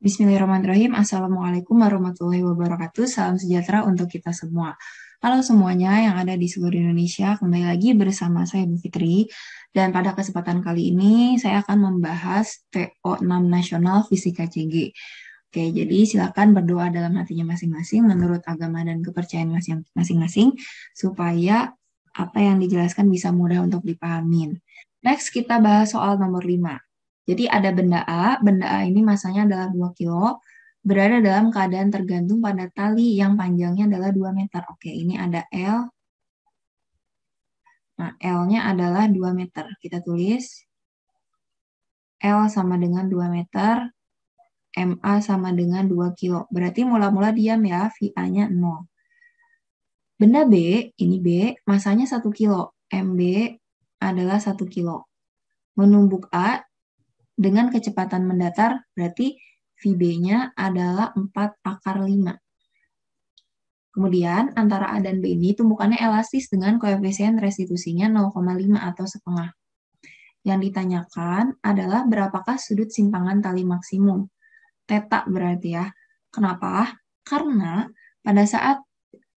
Bismillahirrahmanirrahim. Assalamualaikum warahmatullahi wabarakatuh. Salam sejahtera untuk kita semua. Halo semuanya yang ada di seluruh Indonesia. Kembali lagi bersama saya Bu Fitri. Dan pada kesempatan kali ini saya akan membahas TO6 Nasional Fisika CG. Oke, jadi silakan berdoa dalam hatinya masing-masing menurut agama dan kepercayaan masing-masing supaya apa yang dijelaskan bisa mudah untuk dipahamin. Next, kita bahas soal nomor 5. Jadi ada benda A ini masanya adalah 2 kilo, berada dalam keadaan tergantung pada tali yang panjangnya adalah 2 meter. Oke, ini ada L. Nah, L-nya adalah 2 meter. Kita tulis L sama dengan 2 meter, MA sama dengan 2 kilo. Berarti mula-mula diam ya, VA-nya 0. Benda B, ini B, masanya 1 kilo. MB adalah 1 kilo. Menumbuk A dengan kecepatan mendatar, berarti VB-nya adalah 4 akar 5. Kemudian, antara A dan B ini tumbukannya elastis dengan koefisien restitusinya 0,5 atau setengah. Yang ditanyakan adalah berapakah sudut simpangan tali maksimum. Theta berarti ya. Kenapa? Karena pada saat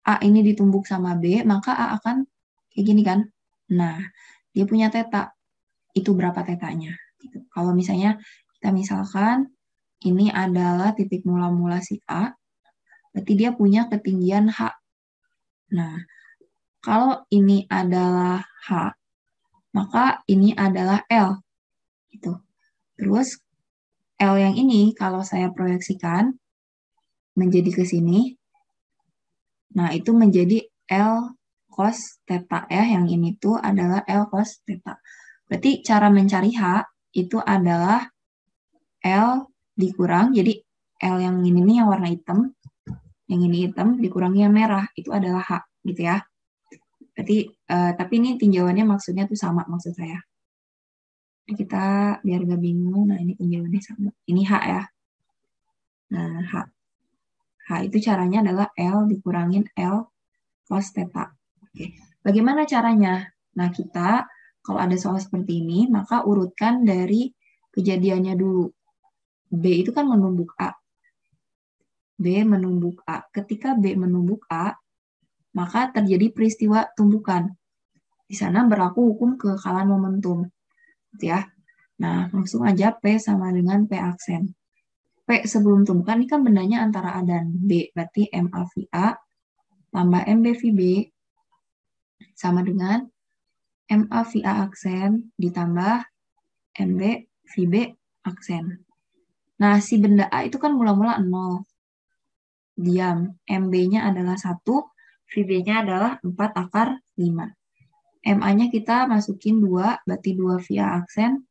A ini ditumbuk sama B, maka A akan kayak gini kan. Nah, dia punya theta. Itu berapa tetanya? Gitu. Kalau misalnya kita misalkan ini adalah titik mula-mula si A, berarti dia punya ketinggian H. Nah, kalau ini adalah H, maka ini adalah L. Gitu. Terus L yang ini kalau saya proyeksikan menjadi ke sini, nah itu menjadi L cos theta ya, yang ini tuh adalah L cos theta. Berarti cara mencari H itu adalah L dikurang, jadi L yang ini nih yang warna hitam, yang ini hitam dikurangi yang merah, itu adalah H gitu ya. Berarti, tapi ini tinjauannya maksudnya tuh sama maksud saya. Nah, kita biar gak bingung, nah ini tinjauannya sama. Ini H ya. Nah, H. H itu caranya adalah L dikurangin L cos theta. Oke. Bagaimana caranya? Nah, kita kalau ada soal seperti ini, maka urutkan dari kejadiannya dulu. B itu kan menumbuk A. B menumbuk A. Ketika B menumbuk A, maka terjadi peristiwa tumbukan. Di sana berlaku hukum kekekalan momentum. Gitu ya. Nah, langsung aja P sama dengan P aksen. P sebelum tumbukan ini kan bendanya antara A dan B. Berarti MA VA tambah MB VB sama dengan MA VA aksen ditambah MB VB aksen. Nah, si benda A itu kan mula-mula 0. Diam. MB-nya adalah 1, VB-nya adalah 4 akar 5. MA-nya kita masukin 2, berarti 2 via aksen.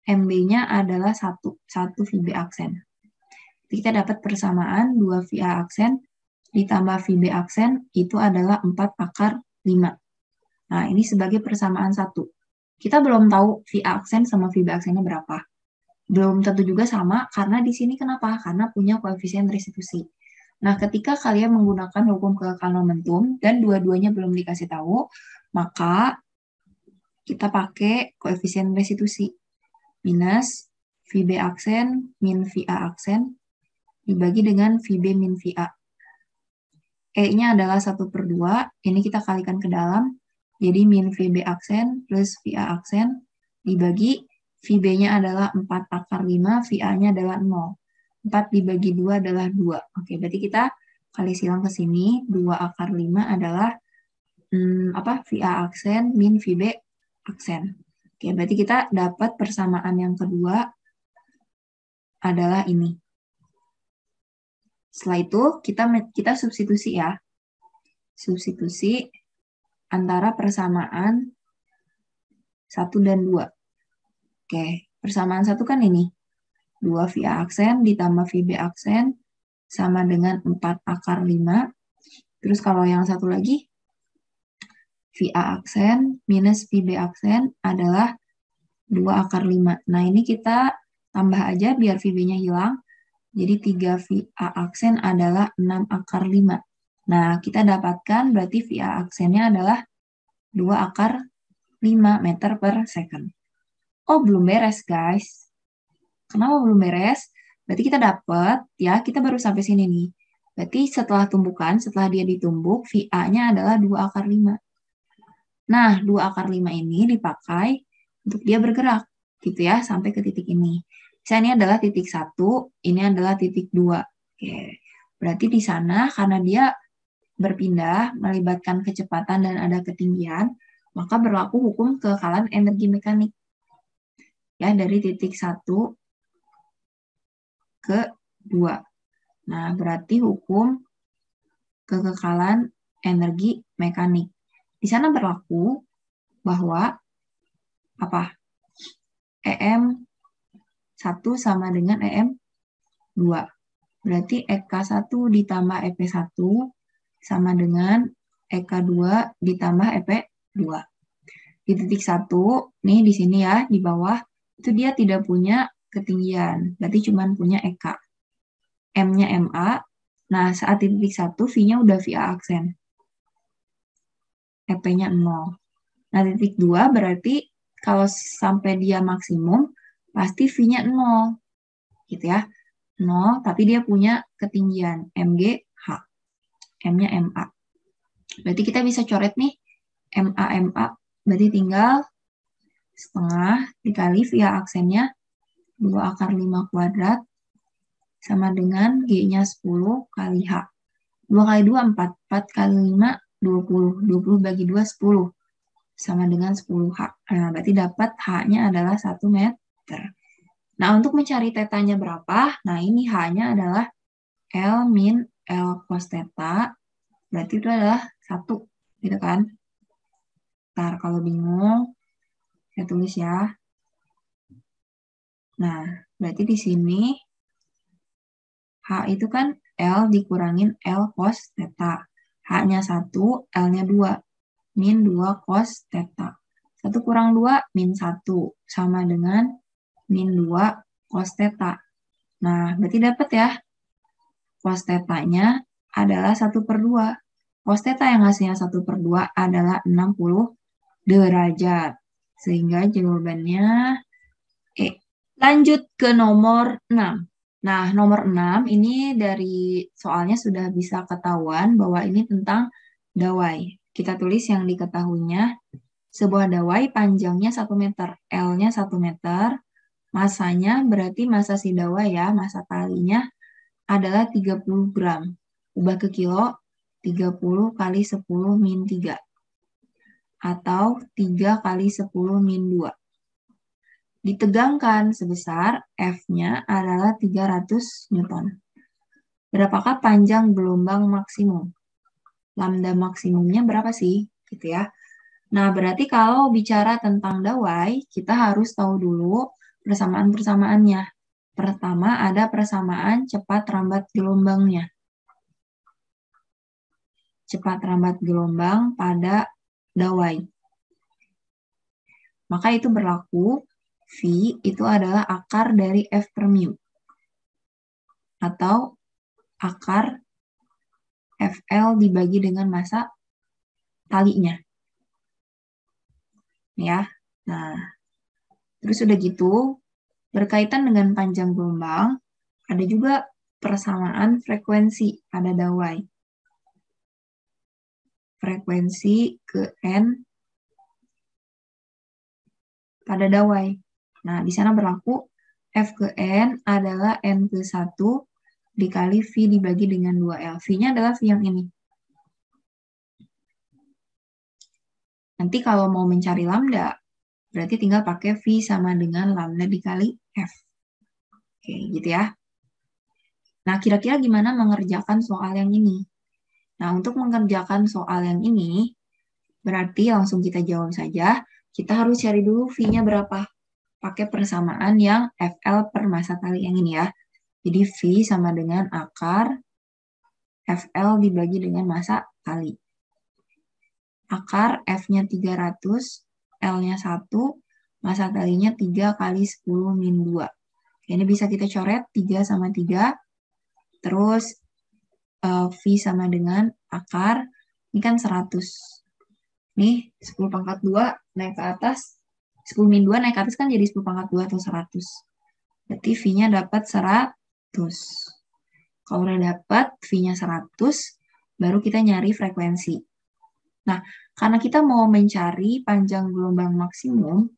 MB-nya adalah 1 VB aksen. Jadi kita dapat persamaan 2 via aksen ditambah VB aksen itu adalah 4 akar 5. Nah, ini sebagai persamaan 1. Kita belum tahu via aksen sama VB aksennya berapa. Belum tentu juga sama, karena di sini kenapa? Karena punya koefisien restitusi. Nah, ketika kalian menggunakan hukum kekekalan momentum dan dua-duanya belum dikasih tahu, maka kita pakai koefisien restitusi. Minus VB aksen min VA aksen dibagi dengan VB min VA. E-nya adalah 1/2, ini kita kalikan ke dalam, jadi min VB aksen plus VA aksen dibagi VB-nya adalah 4 akar 5, VA-nya adalah 0. 4 dibagi 2 adalah 2. Oke, berarti kita kali silang ke sini, 2 akar 5 adalah VA aksen min VB aksen. Oke, berarti kita dapat persamaan yang kedua adalah ini. Setelah itu kita substitusi ya. Substitusi antara persamaan 1 dan 2. Oke, persamaan 1 kan ini. 2 VA aksen ditambah VB aksen sama dengan 4 akar 5. Terus kalau yang satu lagi, VA aksen minus VB aksen adalah 2 akar 5. Nah, ini kita tambah aja biar VB-nya hilang. Jadi 3 VA aksen adalah 6 akar 5. Nah, kita dapatkan berarti VA aksennya adalah 2 akar 5 meter per second. Oh, belum beres, guys. Kenapa belum beres? Berarti kita dapat, ya, kita baru sampai sini nih. Berarti setelah tumbukan, setelah dia ditumbuk, VA-nya adalah 2 akar 5. Nah, 2 akar 5 ini dipakai untuk dia bergerak, gitu ya, sampai ke titik ini. Misalnya ini adalah titik 1, ini adalah titik 2. Oke. Berarti di sana, karena dia berpindah, melibatkan kecepatan dan ada ketinggian, maka berlaku hukum kekekalan energi mekanik. Ya, dari titik 1 ke 2. Nah, berarti hukum kekekalan energi mekanik. Di sana berlaku bahwa apa? EM1 sama dengan EM2. Berarti EK1 ditambah EP1 sama dengan EK2 ditambah EP2. Di titik 1, nih di sini ya, di bawah, itu dia tidak punya ketinggian. Berarti cuma punya EK. M-nya MA. Nah, saat di titik 1, V-nya udah VA aksen. EP-nya 0. Nah, titik 2 berarti kalau sampai dia maksimum, pasti V-nya 0. Gitu ya. 0, tapi dia punya ketinggian MGH. M-nya MA. Berarti kita bisa coret nih, MA. Berarti tinggal setengah dikali via aksennya 2 akar 5 kuadrat sama dengan G-nya 10 kali H. 2 kali 2, 4. 4 kali 5, 20. 20 bagi 2, 10. Sama dengan 10H. Nah, berarti dapat H-nya adalah 1 meter. Nah, untuk mencari tetanya berapa? Nah, ini H-nya adalah L min L cos theta. Berarti itu adalah 1. Gitu kan? Ntar kalau bingung, saya tulis ya. Nah, berarti di sini H itu kan L dikurangin L cos theta. H-nya 1, L-nya 2. Min 2 cos theta. 1 kurang 2, min 1. Sama dengan min 2 cos theta. Nah, berarti dapat ya. Cos theta-nya adalah 1/2. Cos theta yang hasilnya 1/2 adalah 60 derajat. Sehingga jawabannya E. Lanjut ke nomor 6. Nah, nomor 6 ini dari soalnya sudah bisa ketahuan bahwa ini tentang dawai. Kita tulis yang diketahuinya. Sebuah dawai panjangnya 1 meter, L-nya 1 meter, masanya berarti masa si dawai ya, masa talinya adalah 30 gram. Ubah ke kilo, 30 kali 10 min 3. Atau 3 kali 10 min 2. Ditegangkan sebesar F-nya adalah 300 Newton. Berapakah panjang gelombang maksimum? Lambda maksimumnya berapa sih? Gitu ya. Nah, berarti kalau bicara tentang dawai, kita harus tahu dulu persamaan-persamaannya. Pertama, ada persamaan cepat rambat gelombangnya. Cepat rambat gelombang pada dawai. Maka itu berlaku, V itu adalah akar dari F per mu. Atau akar FL dibagi dengan massa talinya. Ya, nah, terus udah gitu, berkaitan dengan panjang gelombang, ada juga persamaan frekuensi pada dawai. Frekuensi ke N pada dawai. Nah, di sana berlaku F ke N adalah N ke 1 dikali V dibagi dengan 2L. V-nya adalah V yang ini. Nanti kalau mau mencari lambda, berarti tinggal pakai V sama dengan lambda dikali F. Oke, gitu ya. Nah, kira-kira gimana mengerjakan soal yang ini? Nah, untuk mengerjakan soal yang ini, berarti langsung kita jawab saja. Kita harus cari dulu V-nya berapa. Pakai persamaan yang FL per massa tali yang ini ya. Jadi V sama dengan akar FL dibagi dengan massa tali. Akar F-nya 300, L-nya 1, massa talinya 3 kali 10 min 2. Ini bisa kita coret 3 sama 3. Terus V sama dengan akar, ini kan 100. Nih, 10 pangkat 2 naik ke atas. 10 min 2 naik ke atas kan jadi 10 pangkat 2 atau 100. Berarti V-nya dapat 100. Kalau udah dapat V-nya 100, baru kita nyari frekuensi. Nah, karena kita mau mencari panjang gelombang maksimum,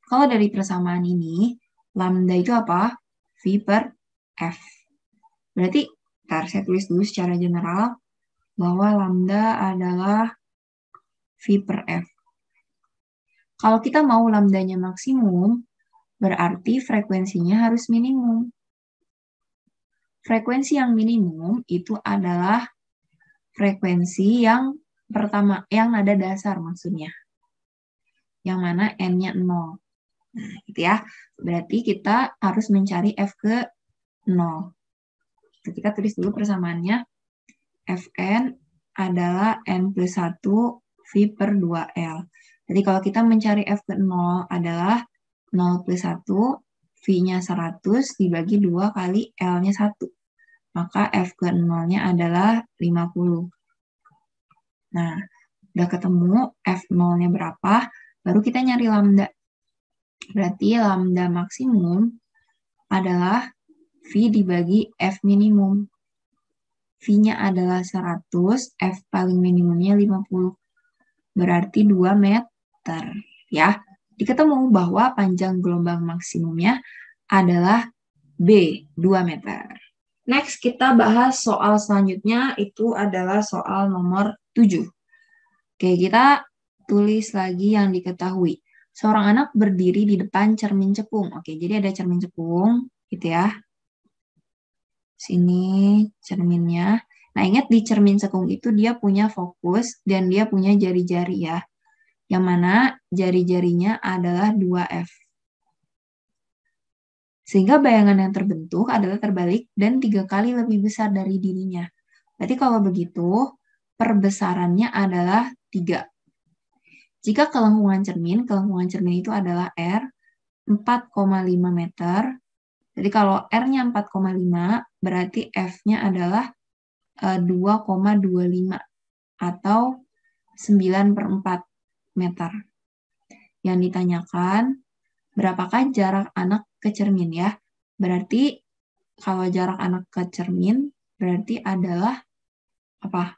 kalau dari persamaan ini, lambda itu apa? V per F. Berarti, saya tulis dulu secara general, bahwa lambda adalah V per F. Kalau kita mau lambdanya maksimum, berarti frekuensinya harus minimum. Frekuensi yang minimum itu adalah frekuensi yang pertama, yang nada dasar maksudnya. Yang mana N-nya 0. Nah, gitu ya. Berarti kita harus mencari F ke 0. Kita tulis dulu persamaannya. Fn adalah N plus 1 V per 2L. Jadi kalau kita mencari F ke 0 adalah 0 plus 1, V-nya 100 dibagi 2 kali L-nya 1. Maka F ke 0-nya adalah 50. Nah, udah ketemu F0-nya berapa, baru kita nyari lambda. Berarti lambda maksimum adalah V dibagi F minimum. V-nya adalah 100, F paling minimumnya 50. Berarti 2 meter. Ya, diketemu bahwa panjang gelombang maksimumnya adalah B, 2 meter. Next, kita bahas soal selanjutnya, itu adalah soal nomor 7. Oke, kita tulis lagi yang diketahui. Seorang anak berdiri di depan cermin cekung. Oke, jadi ada cermin cekung, gitu ya. Sini cerminnya. Nah, ingat di cermin cekung itu dia punya fokus dan dia punya jari-jari ya. Yang mana jari-jarinya adalah 2F. Sehingga bayangan yang terbentuk adalah terbalik dan 3 kali lebih besar dari dirinya. Berarti kalau begitu, perbesarannya adalah 3. Jika kelengkungan cermin itu adalah R 4,5 meter. Jadi kalau R-nya 4,5, berarti F-nya adalah 2,25 atau 9 per 4 meter. Yang ditanyakan, berapakah jarak anak ke cermin ya? Berarti kalau jarak anak ke cermin, berarti adalah apa?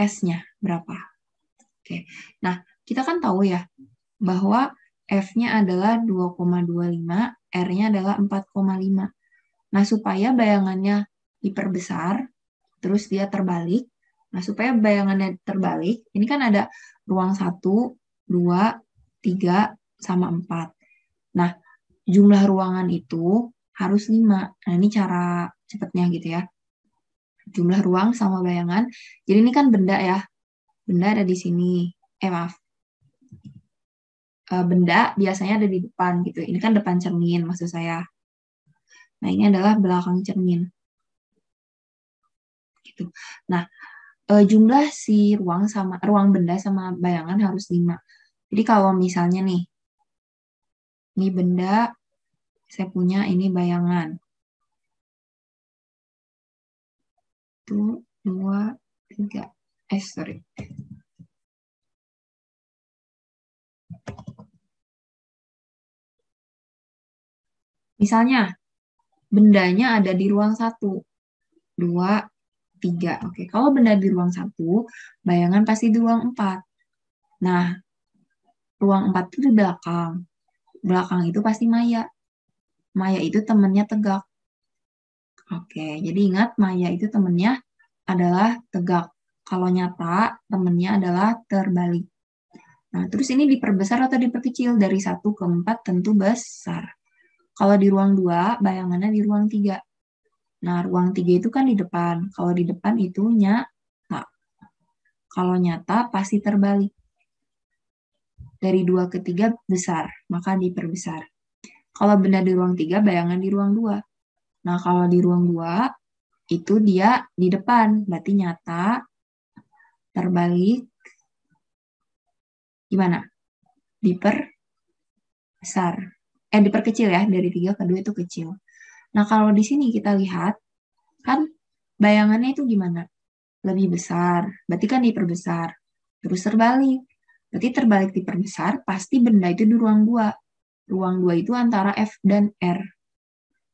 S-nya berapa? Oke. Nah, kita kan tahu ya, bahwa F-nya adalah 2,25, R-nya adalah 4,5. Nah, supaya bayangannya diperbesar, terus dia terbalik. Nah, supaya bayangannya terbalik, ini kan ada ruang 1, 2, 3, sama 4. Nah, jumlah ruangan itu harus 5. Nah, ini cara cepatnya gitu ya. Jumlah ruang sama bayangan. Jadi ini kan benda ya. Benda ada di sini. Maaf. Benda biasanya ada di depan gitu. Ini kan depan cermin maksud saya. Nah, ini adalah belakang cermin. Gitu. Nah, jumlah si ruang benda sama bayangan harus 5. Jadi kalau misalnya nih, ini benda, saya punya ini bayangan. 1, 2, 3. Sorry. Misalnya, bendanya ada di ruang 1, 2, 3. Oke, kalau benda di ruang 1, bayangan pasti di ruang 4. Nah, ruang 4 itu di belakang. Belakang itu pasti Maya. Maya itu temennya Tegak. Oke, jadi ingat Maya itu temennya adalah Tegak. Kalau nyata, temennya adalah terbalik. Nah, terus ini diperbesar atau diperkecil? Dari 1 ke 4 tentu besar. Kalau di ruang 2, bayangannya di ruang 3. Nah, ruang 3 itu kan di depan. Kalau di depan itu nyata. Kalau nyata pasti terbalik. Dari 2 ke 3 besar, maka diperbesar. Kalau benda di ruang 3, bayangan di ruang 2. Nah, kalau di ruang 2, itu dia di depan. Berarti nyata, terbalik, gimana? Diperbesar. Diperkecil ya, dari 3 ke 2 itu kecil. Nah, kalau di sini kita lihat, kan bayangannya itu gimana? Lebih besar, berarti kan diperbesar. Terus terbalik. Berarti terbalik diperbesar, pasti benda itu di ruang 2. ruang 2 itu antara F dan R.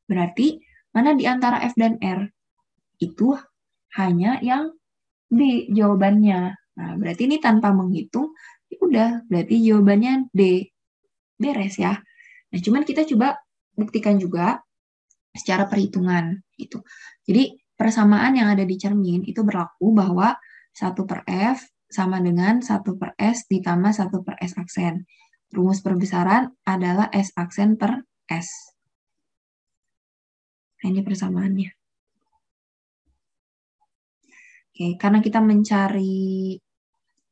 Berarti mana di antara F dan R? Itu hanya yang D jawabannya. Nah, berarti ini tanpa menghitung, ya udah, berarti jawabannya D. Beres ya. Nah, cuman kita coba buktikan juga secara perhitungan. Gitu. Jadi, persamaan yang ada di cermin itu berlaku bahwa 1 per F sama dengan 1 per S ditambah 1 per S aksen. Rumus perbesaran adalah S aksen per S. Nah, ini persamaannya. Oke, karena kita mencari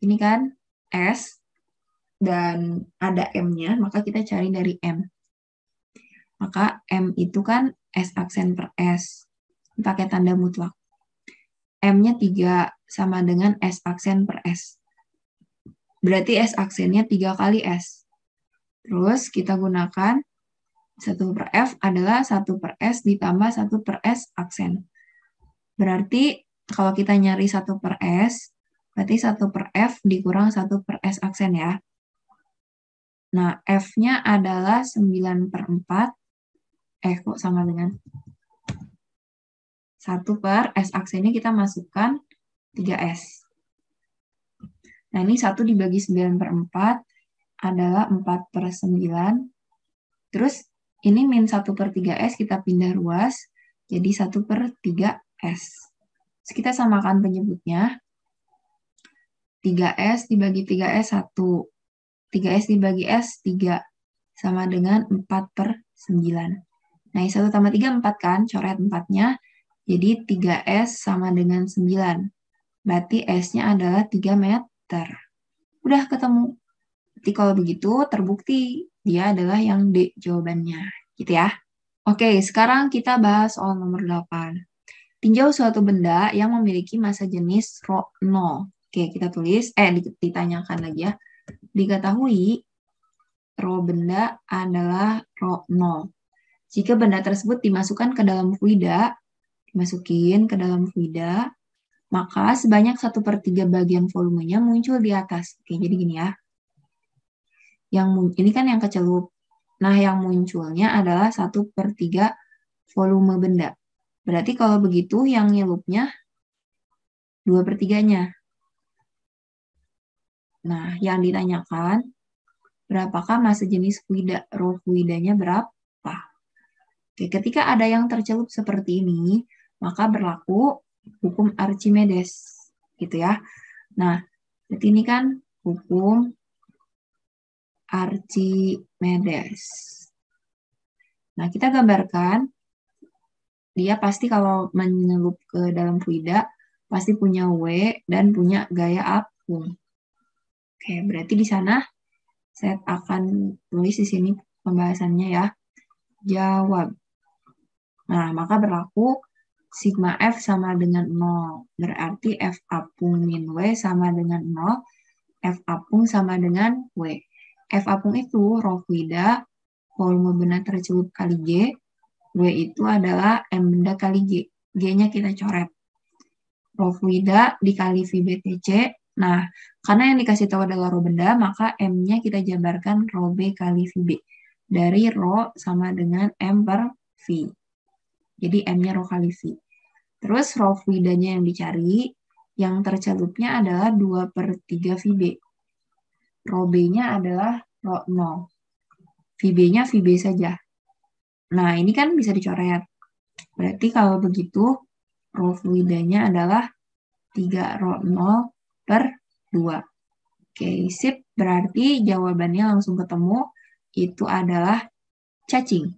ini kan S dan ada M-nya, maka kita cari dari M. Maka M itu kan S aksen per S. Pakai tanda mutlak. M-nya 3 sama dengan S aksen per S. Berarti S aksennya 3 kali S. Terus kita gunakan 1 per F adalah 1 per S ditambah 1 per S aksen. Berarti kalau kita nyari 1 per S, berarti 1 per F dikurang 1 per S aksen ya. Nah, F-nya adalah 9 per 4. Kok sama dengan 1 per S aksennya kita masukkan 3S. Nah, ini 1 dibagi 9 per 4 adalah 4 per 9. Terus, ini min 1 per 3S kita pindah ruas, jadi 1 per 3S. Terus kita samakan penyebutnya. 3S dibagi 3S 1. 3S dibagi S 3. Sama dengan 4 per 9. Nah, 1 tambah 3, 4 kan? Coret 4-nya. Jadi 3S sama dengan 9. Berarti S-nya adalah 3 meter. Udah ketemu. Berarti kalau begitu, terbukti dia adalah yang D jawabannya. Gitu ya. Oke, sekarang kita bahas soal nomor 8. Tinjau suatu benda yang memiliki massa jenis ρ 0. Oke, kita tulis, ditanyakan lagi ya. Diketahui ρ benda adalah ρ 0. Jika benda tersebut dimasukkan ke dalam fluida, maka sebanyak 1/3 bagian volumenya muncul di atas. Oke, jadi gini ya. Ini kan yang kecelup. Nah, yang munculnya adalah 1/3 volume benda. Berarti kalau begitu yang nyelupnya 2/3-nya. Nah, yang ditanyakan, berapakah massa jenis fluida? Rho fluidanya berapa? Oke, ketika ada yang tercelup seperti ini, maka berlaku hukum Archimedes. Gitu ya. Nah, berarti ini kan hukum Archimedes. Nah, kita gambarkan, dia pasti kalau menyelup ke dalam fluida, pasti punya W dan punya gaya apung. Oke, berarti di sana saya akan tulis di sini pembahasannya ya. Jawab. Nah, maka berlaku sigma F sama dengan 0. Berarti F apung min W sama dengan 0. F apung sama dengan W. F apung itu rho fluida, volume benda tercelup kali G. W itu adalah M benda kali G. G-nya kita coret. Rho fluida dikali VBTC. Nah, karena yang dikasih tahu adalah rho benda, maka M-nya kita jabarkan rho B kali VB. Dari rho sama dengan M per V. Jadi M-nya rho kali V. Terus rho fluidanya yang dicari, yang tercelupnya adalah 2/3 VB. Rho B-nya adalah rho 0. VB-nya VB saja. Nah, ini kan bisa dicoret. Berarti kalau begitu, rho fluidanya adalah 3 rho 0 per 2. Oke, sip. Berarti jawabannya langsung ketemu. Itu adalah cacing.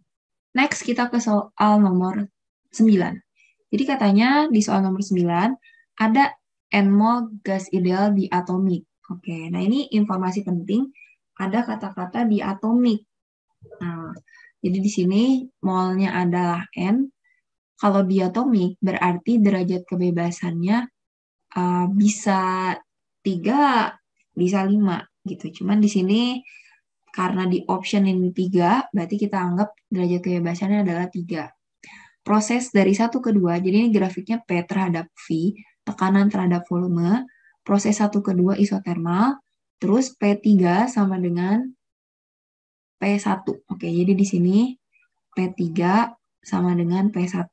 Next, kita ke soal nomor 9. Jadi katanya di soal nomor 9, ada N-mol gas ideal di atomik. Oke, nah ini informasi penting. Ada kata-kata di atomik. Nah, jadi di sini molnya adalah N. Kalau diatomik berarti derajat kebebasannya bisa 3, bisa 5 gitu. Cuman di sini karena di option ini 3, berarti kita anggap derajat kebebasannya adalah 3. Proses dari 1 ke 2, jadi ini grafiknya P terhadap V, tekanan terhadap volume. Proses 1 ke 2 isotermal, terus P3 sama dengan P1. Oke, jadi di sini P3 sama dengan P1.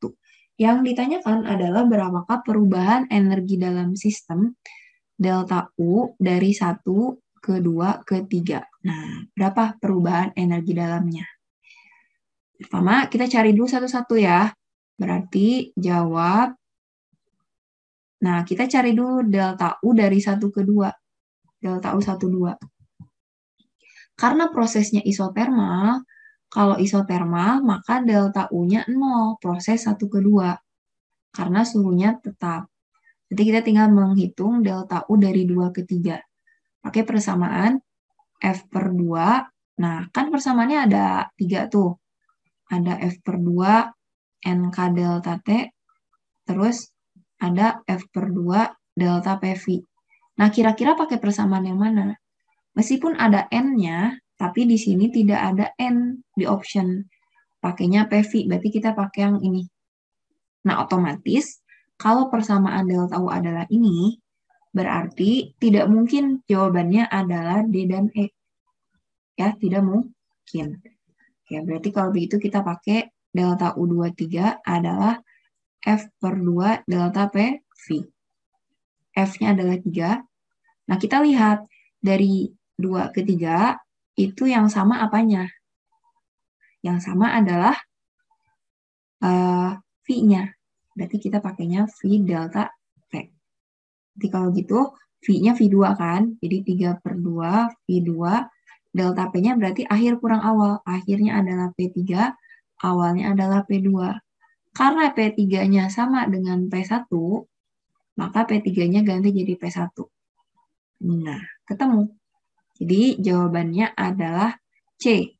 Yang ditanyakan adalah berapakah perubahan energi dalam sistem delta U dari 1 ke 2 ke 3. Nah, berapa perubahan energi dalamnya? Pertama, kita cari dulu satu-satu ya. Berarti jawab. Nah, kita cari dulu delta U dari 1 ke 2. Delta U 1, 2. Karena prosesnya isotermal, kalau isotermal, maka delta U-nya 0, proses 1 ke 2. Karena suhunya tetap. Jadi kita tinggal menghitung delta U dari 2 ke 3. Pakai persamaan F per 2. Nah, kan persamaannya ada 3 tuh. Ada F per 2, NK delta T, terus ada F per 2 delta PV. Nah, kira-kira pakai persamaan yang mana? Meskipun ada N-nya, tapi di sini tidak ada N di option. Pakainya PV, berarti kita pakai yang ini. Nah, otomatis kalau persamaan delta U adalah ini, berarti tidak mungkin jawabannya adalah D dan E. Ya, tidak mungkin. Ya, berarti kalau begitu kita pakai delta U23 adalah F per 2 delta PV. F-nya adalah 3. Nah, kita lihat dari 2 ke 3, itu yang sama apanya? Yang sama adalah V-nya. Berarti kita pakainya V delta P. Jadi kalau gitu, V-nya V2 kan? Jadi 3 per 2, V2. Delta P-nya berarti akhir kurang awal. Akhirnya adalah P3, awalnya adalah P2. Karena P3-nya sama dengan P1, maka P3-nya ganti jadi P1. Nah, ketemu. Jadi jawabannya adalah C.